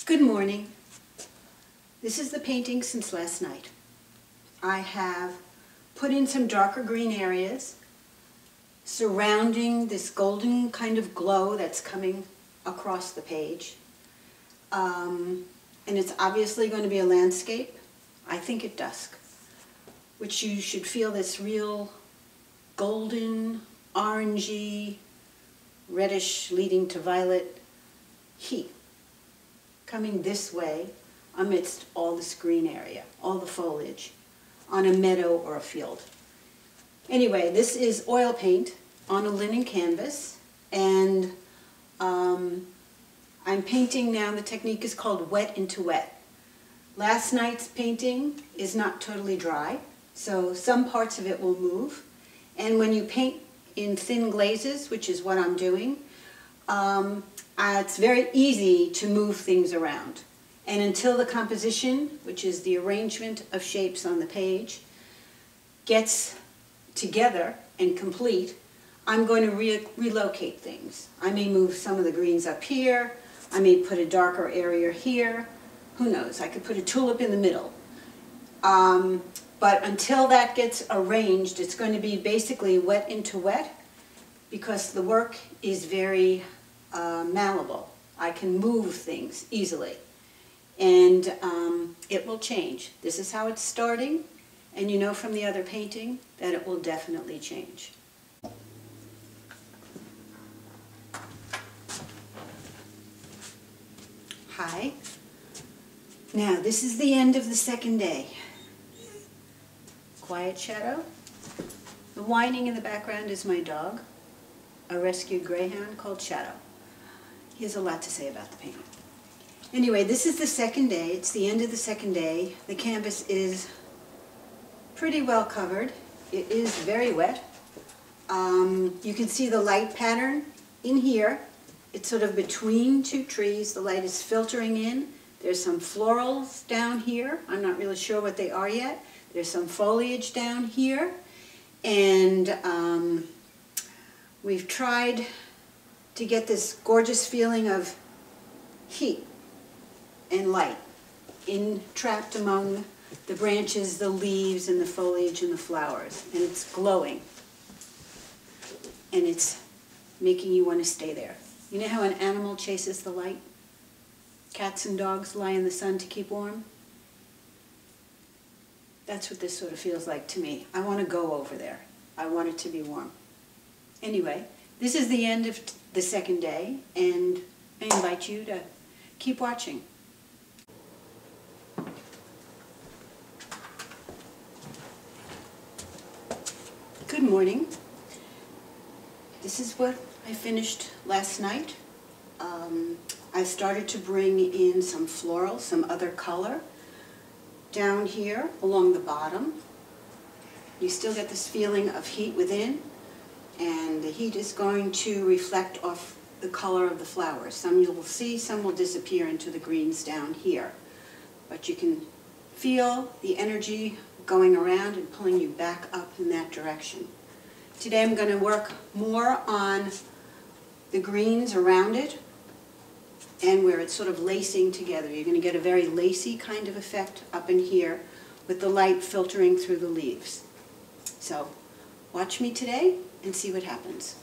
Good morning. This is the painting since last night. I have put in some darker green areas surrounding this golden kind of glow that's coming across the page. And it's obviously going to be a landscape, I think at dusk, which you should feel this real golden, orangey, reddish leading to violet heat coming this way amidst all this green area, all the foliage, on a meadow or a field. Anyway, this is oil paint on a linen canvas, and I'm painting now. The technique is called wet into wet. Last night's painting is not totally dry, so some parts of it will move. And when you paint in thin glazes, which is what I'm doing, it's very easy to move things around. And until the composition, which is the arrangement of shapes on the page, gets together and complete, I'm going to relocate things. I may move some of the greens up here. I may put a darker area here. Who knows? I could put a tulip in the middle. But until that gets arranged, it's going to be basically wet into wet, because the work is very malleable. I can move things easily, and it will change. This is how it's starting, and you know from the other painting that it will definitely change. Hi. Now this is the end of the second day. Quiet shadow. The whining in the background is my dog, a rescued greyhound called Shadow. He has a lot to say about the painting. Anyway, this is the second day. It's the end of the second day. The canvas is pretty well covered. It is very wet. You can see the light pattern in here. It's sort of between two trees. The light is filtering in. There's some florals down here. I'm not really sure what they are yet. There's some foliage down here. And we've tried to get this gorgeous feeling of heat and light trapped among the branches, the leaves, and the foliage and the flowers. And it's glowing. And it's making you want to stay there. You know how an animal chases the light? Cats and dogs lie in the sun to keep warm? That's what this sort of feels like to me. I want to go over there. I want it to be warm. Anyway, this is the end of the second day, and I invite you to keep watching. Good morning. This is what I finished last night. I started to bring in some floral, some other color down here along the bottom. You still get this feeling of heat within, and the heat is going to reflect off the color of the flowers. Some you will see, some will disappear into the greens down here. But you can feel the energy going around and pulling you back up in that direction. Today I'm going to work more on the greens around it and where it's sort of lacing together. You're going to get a very lacy kind of effect up in here with the light filtering through the leaves. So watch me today and see what happens.